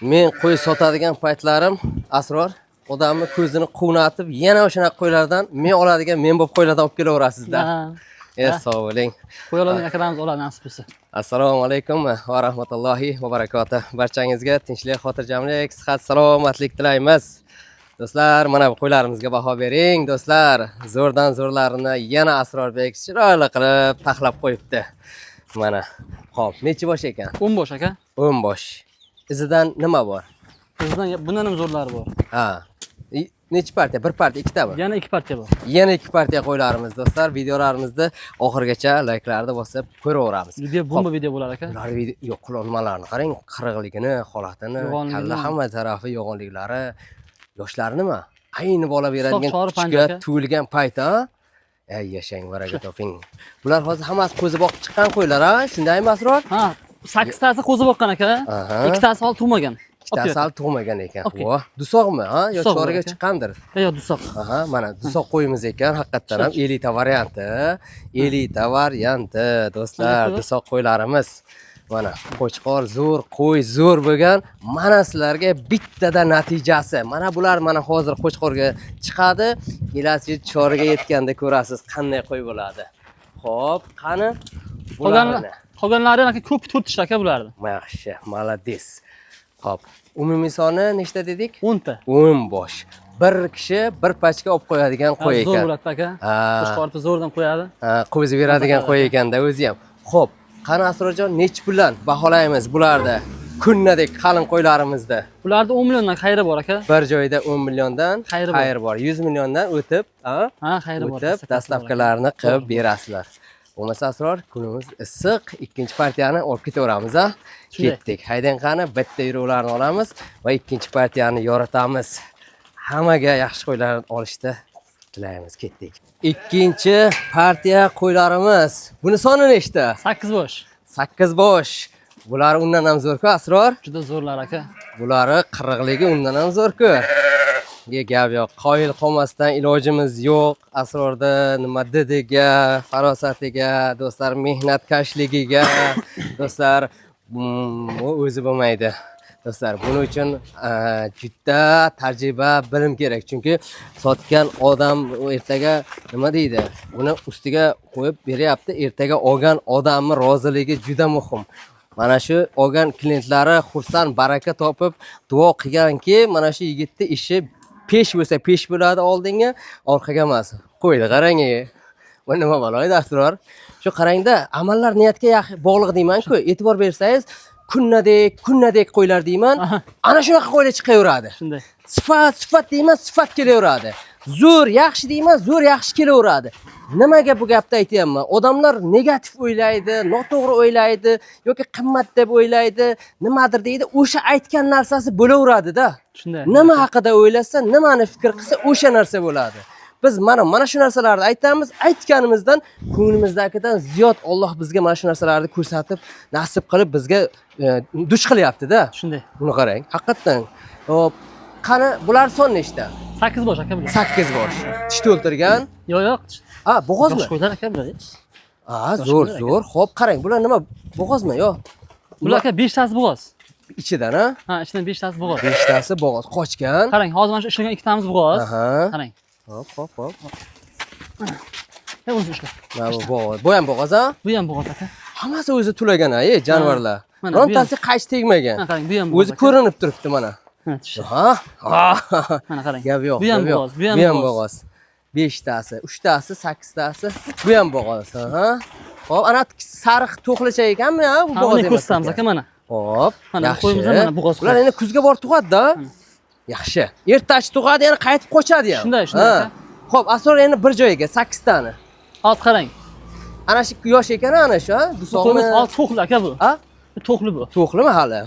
Men qo'y sotadigan paytlarim Asror odamni ko'zini quvnatib, yana o'shana qo'ylardan men oladigan men bo'lib qo'ylardan olib kelaverasizda. Sog' bo'ling. Qo'ylarni akramamiz oladi nasib bo'lsa. Assalomu alaykum va rahmatullohi va barakatuh. Barchangizga tinchlik, xotirjamlik, sihat, salomatlik tilaymiz. Do'stlar, mana bu qo'ylarimizga baho bering, do'stlar. Zo'rdan zo'rlarini yana Asrorbek chiroyli qilib taxlab qo'yibdi. Mana. Xo'p, necha bosh ekan? 10 bosh aka. 10 bosh. Izidan nima bor? Izidan bundan ham zo'rlari bor. Ha. Necha partiya? Bir partiya, ikkitami? Yana 2 partiya bor. Yana 2 partiya qo'ylarimiz, do'stlar. Videolarimizni oxirigacha layklarni bosib ko'raveramiz. Video bomba video bo'lar aka. Ular yo'q qurilmalarni qarang, qirg'ligini, holatini, kalla hamma tarafi yo'g'onliklari. Yoshlar nima? Ayni bola beradigan kuchga tu'ilgan payt, ha? Ey yashang, baraka toping. Bular hozir hammasi qo'zi boqib chiqqan qo'ylar, ha? Shundaymi, Asror? Ha, 8 tasi qo'zi boqqan aka. 2 tasi hali tug'magan. 2 tasi hali tug'magan ekan. Voh, dusoqmi, ha? Yo choriga chiqqandir. Yo'q, dusoq. Aha, mana dusoq qo'yimiz ekan, haqiqatan ham elita varianti. Elita varianti, do'stlar, dusoq qo'ylarimiz. Mana qo'chqor zo'r, qo'y zo'r bo'lgan. Mana sizlarga bittada natijasi. Mana bular mana hozir qo'chqorga chiqadi. Kelasi yil choriga yetganda ko'rasiz qanday qo'y bo'ladi. Xo'p, qani qolganlari aka ko'p to'rtishta aka bularni. Yaxshi, malades. Xo'p, umumiy soni nechta dedik? 10 ta. 10 bosh. Bir kishi bir pachka olib qo'yadigan qo'y ekan. Zo'r bo'ladi aka. Qo'chqorni zo'rdan qo'yadi. Qo'zi beradigan qo'y ekanda o'zi ham. Xo'p, qani Asrojon, nech puldan baholaymiz bularda? Kunnadek qalin qo'ylarimizda. Bularda 10 milliondan xayri bor aka. Bir joyda 10 milliondan xayr bor. 100 milliondan o'tib, xayri bor. O'tib dastavkalarni qilib berasizlar. Bo'lmasa Asror, kunimiz issiq, ikkinchi partiyani olib ketaveramiz, ha? Ketdik. Haydang qani, bitta yuruvlarni olamiz va ikkinchi partiyani yoritamiz. Hammaga yaxshi qo'ylarni olishda tilaymiz. Ketdik. Ikkinchi partiya qo'ylarimiz. Buni soni nechta? 8 bosh. 8 bosh. Bular undan ham zo'r-ku, Asror? Juda zo'rlar aka. Bulari qirg'ligi undan ham zo'r-ku. Gap yo'q. Qoyil qolmasdan ilojimiz yo'q. Asrorda nima didiga, farosatiga, do'stlar mehnatkashligiga, do'stlar o'zi bo'lmaydi. Do'stlar, buning uchun juda tajriba, bilim kerak. Chunki sotgan odam ertaga nima deydi? Buni ustiga qo'yib beryapti. Ertaga olgan odamning roziligi juda muhim. Mana shu olgan klientlari xursand, baraka topib, duo qilganki, mana shu yigitning ishi pesh bo'lsa pesh bo'ladi oldinga, orqaga emas. Qo'ydi, qarang. Bu nima bo'laydi, Asror? Shu qarangda, amallar niyatga bog'liq deyman-ku. E'tibor bersangiz, kunnadek qo'ylar deyman. Ana shunaqa qo'ylar chiqaveradi. Shunday. Sifat deyman, sifat kelaveradi. Zo'r, yaxshi deyman, zo'r yaxshi kelaveradi. Nimaga bu gapni aytyapman? Odamlar negativ o'ylaydi, noto'g'ri o'ylaydi yoki qimmat deb o'ylaydi, nimadir deydi, o'sha aytgan narsasi bo'laveradi-da. Shunday. Nima haqida o'ylasa, nimani fikr qilsa, o'sha narsa bo'ladi. Biz mana shu narsalarni aytamiz, aytganimizdan ko'nglimizdagidan ziyod Alloh bizga mana shu narsalarni ko'rsatib, nasib qilib bizga duch qilyapti-da. Shunday. Buni qarang, haqiqatan. Hop, qani bular son nechta? 8 bosh aka bular. 8 bosh. Tish to'ltirgan? Yo'q. Bo'g'ozmi? Bosh qo'ylar aka bular. Zo'r. Xo'p, qarang, bular nima? Bo'g'ozmi? Yo'q. Bular aka 5 tasi bo'g'oz. Ichidan, ha? Ha, ichidan 5 tasi bo'g'oz. 5 tasi bo'g'oz qochgan. Qarang, hozir mana shu ishlagan 2 tamiz bo'g'oz. Qarang. Hop. O'zi ishla. Mana bu bo'g'oz. Bu ham bo'g'oz, ha? Bu ham bo'g'oz aka. Hammasi o'zi tulagan, jonivorlar. Birontasi qaychi tegmagan. Qarang, bu ham bo'g'oz. O'zi ko'rinib turibdi mana. Mana qarang. Gap yo'q. Bu ham bo'g'oz, bu ham bo'g'oz. 5 tasi, 3 tasi, 8 tasi, bu ham bo'g'oz, ha? Hop, ana sariq to'qlicha ekanmi, ha? Bu bo'g'oz emas. Ko'rsatamiz aka mana. Hop, mana qo'yimiz ham mana bo'g'oz. Ular endi kuzga borib tug'adi-da. Yaxshi. Ertachi tug'adi, yana qaytib qochadi ham. Shunday aka. Xo'p, Asror endi bir joyga 8 tani. Hozir qarang. Ana shu yosh ekan ana shu, ha? Dusoqmi? Hozir to'qli aka bu. Ha? To'qli bu. To'qlimi hali?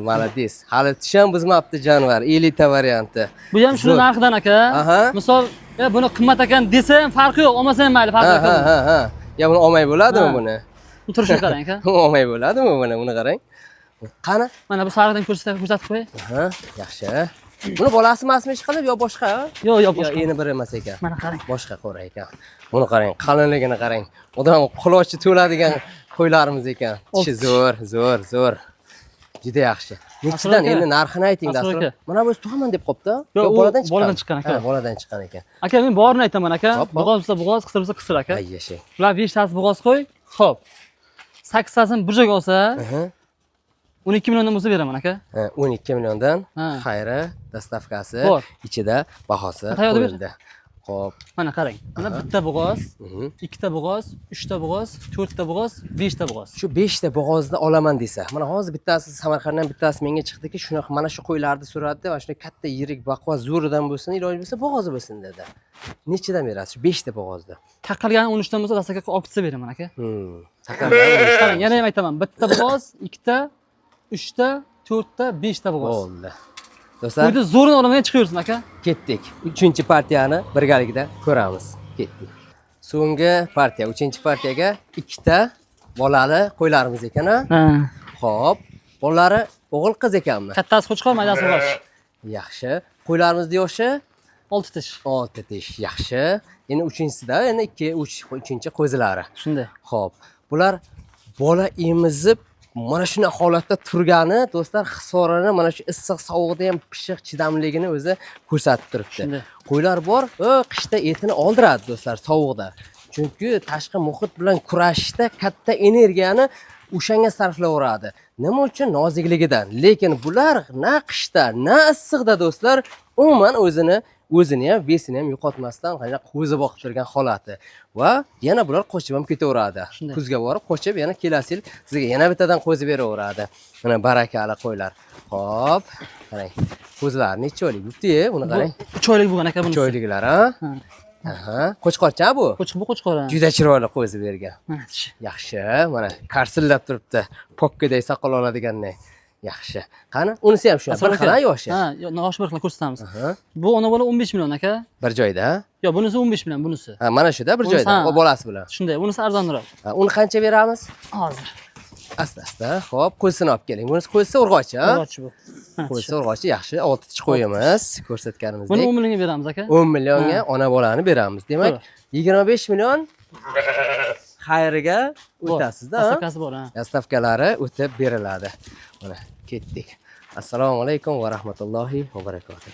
Malades. Hali tisham buzmabdi jonivor, elita varianti. Bu ham shu narxidan aka. Misol, buni qimmat ekan desa ham farqi yo'q, olmasa ham mayli, farqi yo'q. Ha. Ya buni olmay bo'ladimi buni? Turishini qarang aka. Olmay bo'ladimi buni qarang. Qani? Mana bu sariqdan ko'rsatib qo'y. Yaxshi. Buni bolasi emasmi ish qilib yo boshqa? Yo'q, boshqa. Endi bir emas ekan. Mana qarang. Boshqa qo'ra ekan. Buni qarang, qalinligini qarang. Odam qulochi to'ladigan qo'ylarimiz ekan. Tishi zo'r. juda yaxshi. Nechidan endi narxini ayting Asror dastur. aka. Mana bu tuxaman deb qopti. Yo'q, u boladan chiqqan. boladan chiqqan aka. Ha, boladan chiqqan ekan. Aka men borini aytaman aka. Hop, hop. Bo'g'oz bo'lsa bo'g'oz, qisir bo'lsa qisir aka. Ay yashang. Ular 5 tasi bo'g'oz qo'y. Xo'p. 8 tasini bir joyga olsa, 12 milliondan bo'lsa beraman aka. 12 milliondan Ha. xayri, dastavkasi, Bor. ichida bahosi Tayyorda ber. qo'yildi. Xo'p. Mana qarang. Mana bitta bo'g'oz, ikkita bo'g'oz, 3 ta bo'g'oz, 4 ta bo'g'oz, 5 ta bo'g'oz. Shu 5 ta bo'g'ozni olaman desa, mana hozir bittasi Samarqanddan bittasi menga chiqdiki, shunaqa mana shu qo'ylarni so'radi va shunday katta yirik baqva zo'ridan bo'lsin, iloji bo'lsa bo'g'ozi bo'lsin dedi. Nechidan berasiz? 5 ta bo'g'ozni. Taqilgan 13 dan bo'lsa dasaka olib ketsa beraman aka. Taqalgan. Qarang, yana ham aytaman. Bitta bo'g'oz, ikkita, 3 ta, 4 ta, 5 ta bo'g'oz. Bo'ldi. Do'stlar, Qo'yni zo'rini olaman chiqaversin aka. ketdik. 3-partiyani birgalikda ko'ramiz. Ketdik. So'nggi partiya, 3-partiyaga ikkita bolali qo'ylarimiz ekan, ha? Ha. Xo'p, bolalari o'g'il qiz ekanmi? Kattasi qo'chqor, maydasi bo'g'oz. Yaxshi. Qo'ylarimizni yoshi 6 tish. 6 tish. Yaxshi. Endi 3-sida, endi 3-chi qo'zilari. Shunday. Xo'p, bular bola emizib mana shunday holatda turgani do'stlar hisorini mana shu issiq sovuqda ham pishiq chidamligini o'zi ko'rsatib turibdi. Shunday. Qo'ylar bor, qishda etini oldiradi do'stlar sovuqda. Chunki tashqi muhit bilan kurashishda katta energiyani o'shanga sarflayveradi. Nima uchun? Nozigligidan. Lekin bular na qishda, na issiqda do'stlar umuman o'zini ham vesini ham yo'qotmasdan qanday qo'zi boqib turgan holati va yana bular qo'chib ham ketaveradi. Shunday. Kuzga borib qo'chib yana kelasi yil sizga yana bittadan qo'zi beraveradi. Mana barakali qo'ylar. Xo'p, qarang. Qo'zilar necha oylik yuribdi-ye? Buni qarang. 3 oylik bo'lgan aka bunisi. 3 oyliklar, ha? Aha, qo'chqorcha bu? Bu qo'chqor. Juda chiroyli qo'zi bergan. Ha, tish. Yaxshi, mana karsillab turibdi. Pokkaday soqol oladiganday. Yaxshi. Qani, unisi ham shunaqa. Bir xil yoshi. Ha, yosh bir xil ko'rsatamiz. Aha. Bu ona bola 15 million aka. Bir joyda. Yo'q, bunisi 15 million, bunisi. Ha, mana shuda bir joyda. ha. O bolasi bilan. Shunday, bunisi arzonroq. Ha, uni qancha beramiz? Hozir. Asta-asta. Xo'p, qo'ysini olib keling. Bunisi qo'ysi urg'ochi, ha? Urg'ochi bu. Ha, Qo'ysi urg'ochi, yaxshi. 6 tish qo'yimiz, ko'rsatganimizdek. Buni 10 millionga beramiz aka. 10 millionga ona bolani beramiz. Demak, 25 million xayriga o'tasizda, ha? Dastakasi bor, ha. Dastavkalari o'tib beriladi. Mana ketdik. Assalomu alaykum va rahmatullohi va barakatuh.